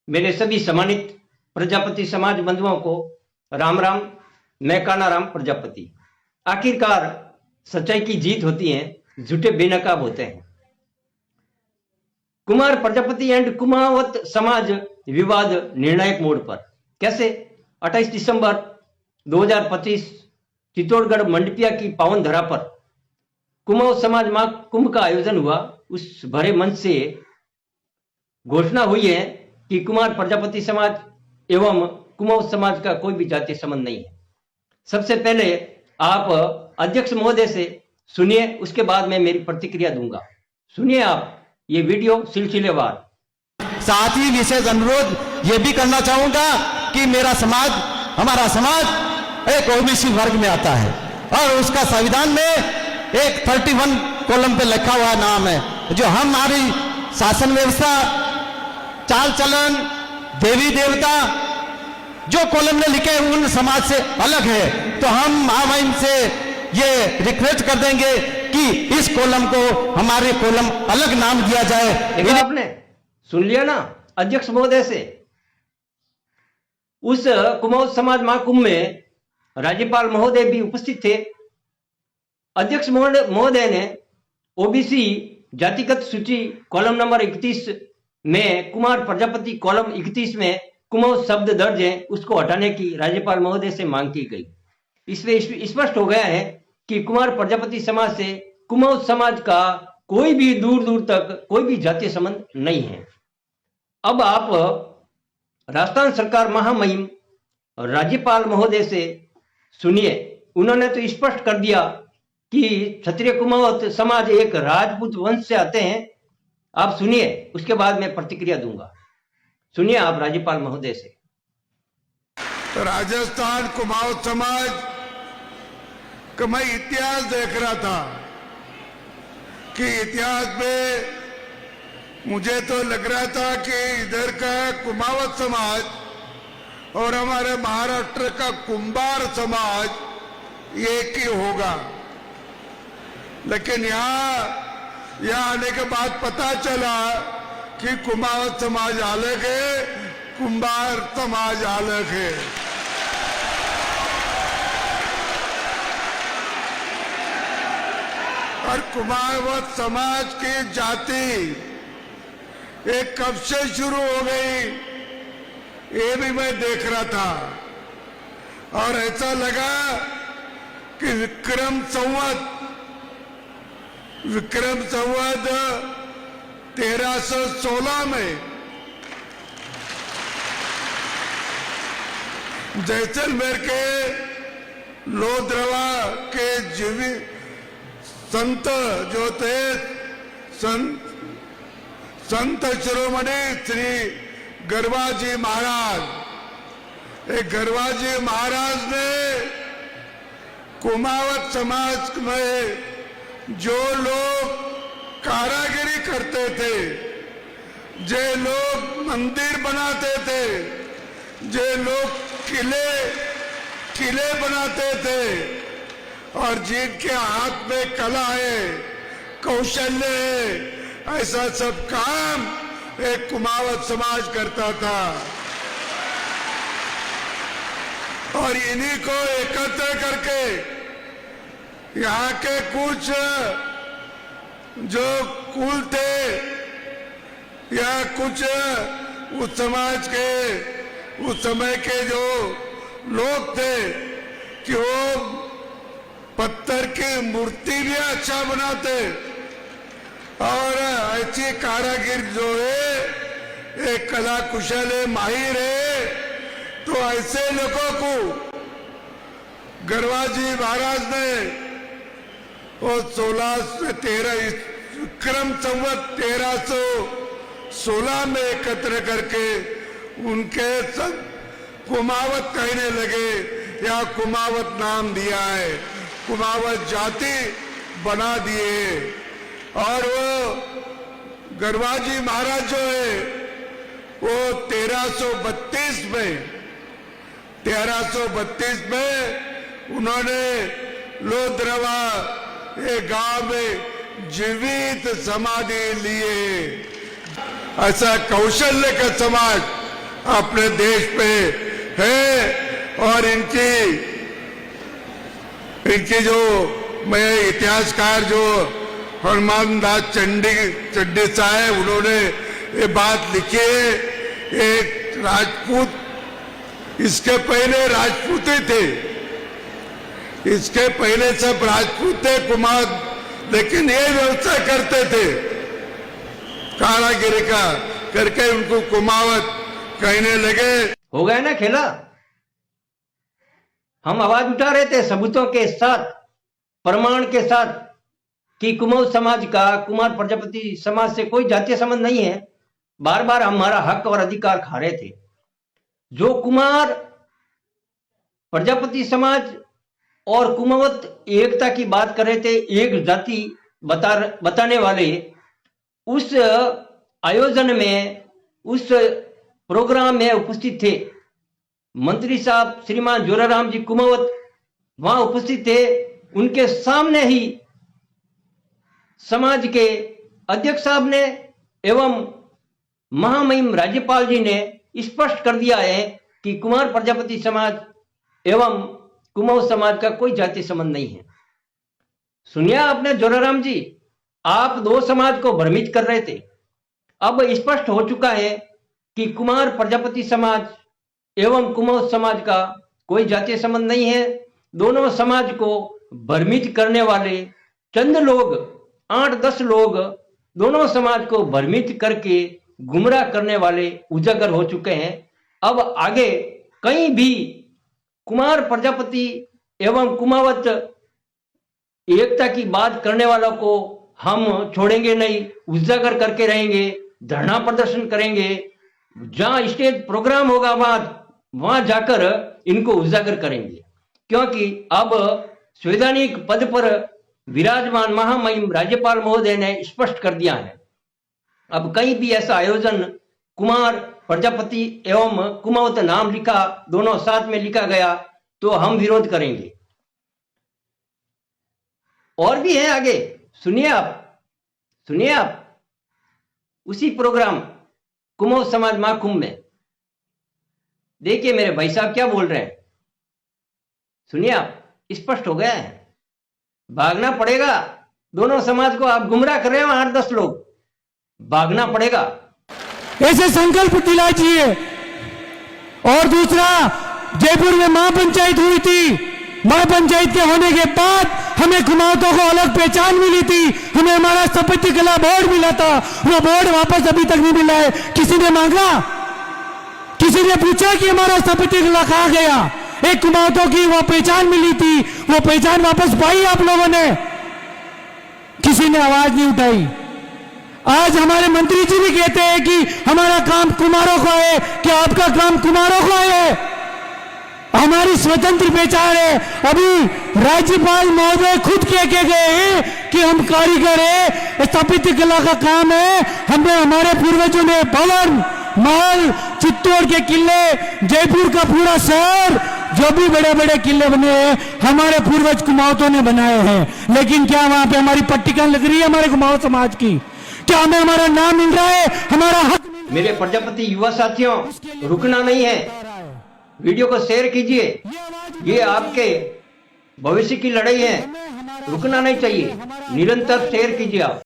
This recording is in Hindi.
मेरे सभी सम्मानित प्रजापति समाज बंधुओं को राम राम। मैं कानाराम प्रजापति। आखिरकार सच्चाई की जीत होती है, झूठे बेनकाब होते हैं। कुमार प्रजापति एंड कुमावत समाज विवाद निर्णायक मोड़ पर। कैसे? 28 दिसंबर 2025 चित्तौड़गढ़ मंडपिया की पावन धरा पर कुमाऊं समाज महाकुंभ का आयोजन हुआ। उस भरे मंच से घोषणा हुई है कि कुमार प्रजापति समाज एवं कुमाऊं समाज का कोई भी जातीय संबंध नहीं है। सबसे पहले आप अध्यक्ष महोदय से सुनिए, उसके बाद मैं मेरी प्रतिक्रिया दूंगा। सुनिए आप ये वीडियो सिलसिलेवार। साथ ही विशेष अनुरोध ये भी करना चाहूंगा कि मेरा समाज, हमारा समाज एक ओबीसी वर्ग में आता है और उसका संविधान में एक 31 कॉलम पे लिखा हुआ नाम है, जो हमारी शासन व्यवस्था, चाल चलन, देवी देवता जो कॉलम में लिखे उन समाज से अलग है। तो हम महामहिम से ये रिक्वेस्ट कर देंगे कि इस कॉलम को हमारे कॉलम अलग नाम दिया जाए। आपने सुन लिया ना अध्यक्ष महोदय से। उस कुमाऊं समाज महाकुंभ में राज्यपाल महोदय भी उपस्थित थे। अध्यक्ष महोदय ने ओबीसी जातिगत सूची कॉलम नंबर 31 में कुमार प्रजापति कॉलम 31 में कुमाऊं शब्द दर्ज है, उसको हटाने की राज्यपाल महोदय से मांग की गई। इसमें स्पष्ट हो गया है कि कुमार प्रजापति समाज से कुमाऊं समाज का कोई भी दूर दूर तक कोई भी जातीय संबंध नहीं है। अब आप राजस्थान सरकार महामहिम राज्यपाल महोदय से सुनिए। उन्होंने तो स्पष्ट कर दिया कि क्षत्रिय कुमाऊं समाज एक राजपूत वंश से आते हैं। आप सुनिए, उसके बाद मैं प्रतिक्रिया दूंगा। सुनिए आप राज्यपाल महोदय से। तो राजस्थान कुमाऊं समाज का मैं इतिहास देख रहा था कि इतिहास में मुझे तो लग रहा था कि इधर का कुमावत समाज और हमारे महाराष्ट्र का कुंभार समाज एक ही होगा, लेकिन यहाँ आने के बाद पता चला कि कुमावत समाज अलग है, कुंभार समाज अलग है। और कुमावत समाज की जाति एक कब से शुरू हो गई ये भी मैं देख रहा था, और ऐसा लगा कि विक्रम संवत 1316 में जैसलमेर के लोधरवा के जीवित संत जो थे, संत शिरोमणि श्री गरवाजी महाराज, एक गरवाजी महाराज ने कुमावत समाज में जो लोग कारागिरी करते थे, जो लोग मंदिर बनाते थे, जो लोग किले बनाते थे, और जिनके हाथ में कला है, कौशल्य है, ऐसा सब काम एक कुमावत समाज करता था। और इन्हीं को एकत्र करके यहाँ के कुछ जो कुल थे या कुछ उस समाज के उस समय के जो लोग थे कि वो पत्थर की मूर्ति भी अच्छा बनाते, और ऐसी कारागिर जो है एक कला कुशल है, माहिर है, तो ऐसे लोगों को गरवाजी महाराज ने वो 1613 विक्रम संवत 1316 में एकत्र करके उनके सब कुमावत कहने लगे, या कुमावत नाम दिया है, कुमावत जाति बना दिए। और वो गरवाजी महाराज जो है वो 1332 में उन्होंने लोधरवा ये गांव में जीवित समाधि लिए। ऐसा कौशल्य का समाज अपने देश पे है। और इनकी जो मैं इतिहासकार जो हनुमान दास चड्डी साहब, उन्होंने ये बात लिखी है। एक राजपूत, इसके पहले राजपूत ही थे, इसके पहले सब राजपूत थे, कुमार, लेकिन ये व्यवसाय करते थे कारागिरी का, करके उनको कुमावत कहने लगे। हो गया ना खेला। हम आवाज उठा रहे थे सबूतों के साथ, प्रमाण के साथ कि कुमाऊं समाज का, कुमार प्रजापति समाज से कोई जातीय संबंध नहीं है। बार बार हमारा हक और अधिकार खा रहे थे। जो कुमार प्रजापति समाज और कुमावत एकता की बात कर रहे थे, एक जाति बताने वाले, उस आयोजन में, उस प्रोग्राम में उपस्थित थे मंत्री साहब श्रीमान जोराराम जी कुमावत, वहां उपस्थित थे। उनके सामने ही समाज के अध्यक्ष साहब ने एवं महामहिम राज्यपाल जी ने स्पष्ट कर दिया है कि कुमार प्रजापति समाज एवं कुमाऊं समाज का कोई जातीय संबंध नहीं है। सुनिए आपने जोराराम जी, आप दो समाज को भ्रमित कर रहे थे। अब स्पष्ट हो चुका है कि कुमार प्रजापति समाज एवं कुमाऊं समाज का कोई जातीय संबंध नहीं है। दोनों समाज को भ्रमित करने वाले चंद लोग, 8-10 लोग, दोनों समाज को भ्रमित करके गुमराह करने वाले उजागर हो चुके हैं। अब आगे कहीं भी कुमार प्रजापति एवं कुमावत एकता की बात करने वालों को हम छोड़ेंगे नहीं, उजागर करके रहेंगे, धरना प्रदर्शन करेंगे। जहां स्टेज प्रोग्राम होगा वहां जाकर इनको उजागर करेंगे, क्योंकि अब संवैधानिक पद पर विराजमान महामहिम राज्यपाल महोदय ने स्पष्ट कर दिया है। अब कहीं भी ऐसा आयोजन कुमार प्रजापति एवं कुमावत नाम लिखा, दोनों साथ में लिखा गया, तो हम विरोध करेंगे। और भी है आगे, सुनिए आप उसी प्रोग्राम कुमाऊं समाज महाकुंभ में देखिए मेरे भाई साहब क्या बोल रहे हैं। सुनिए आप, स्पष्ट हो गया है, भागना पड़ेगा। दोनों समाज को आप गुमराह कर रहे हो, 8-10 लोग, भागना पड़ेगा। ऐसे संकल्प दिलाइए। और दूसरा, जयपुर में महापंचायत हुई थी, महापंचायत के होने के बाद हमें कुमाऊंतों को अलग पहचान मिली थी, हमें हमारा स्थापत्य कला बोर्ड मिला था, वो बोर्ड वापस अभी तक नहीं मिला है। किसी ने मांगा, किसी ने पूछा कि हमारा स्थापत्य कला कहां गया? एक कुमाऊंतों की वो पहचान मिली थी, वो पहचान वापस पाई आप लोगों ने? किसी ने आवाज नहीं उठाई। आज हमारे मंत्री जी भी कहते हैं कि हमारा काम कुमारों का है, क्या आपका काम कुमारों का है? हमारी स्वतंत्र पहचान है। अभी राज्यपाल महोदय खुद कह के गए हैं कि हम कारीगर है, स्थापत्य कला का काम है। हमने, हमारे पूर्वजों ने भवन, महल, चित्तौड़ के किले, जयपुर का पूरा शहर, जो भी बड़े बड़े किले बने हैं, हमारे पूर्वज कुमाऊंतों ने बनाए हैं। लेकिन क्या वहां पे हमारी पट्टिका लग रही है हमारे कुमाऊं समाज की? क्या हमें हमारा नाम मिल रहा है, हमारा हक? मेरे प्रजापति युवा साथियों, रुकना नहीं है। वीडियो को शेयर कीजिए, ये आपके भविष्य की लड़ाई है, रुकना नहीं चाहिए, निरंतर शेयर कीजिए आप।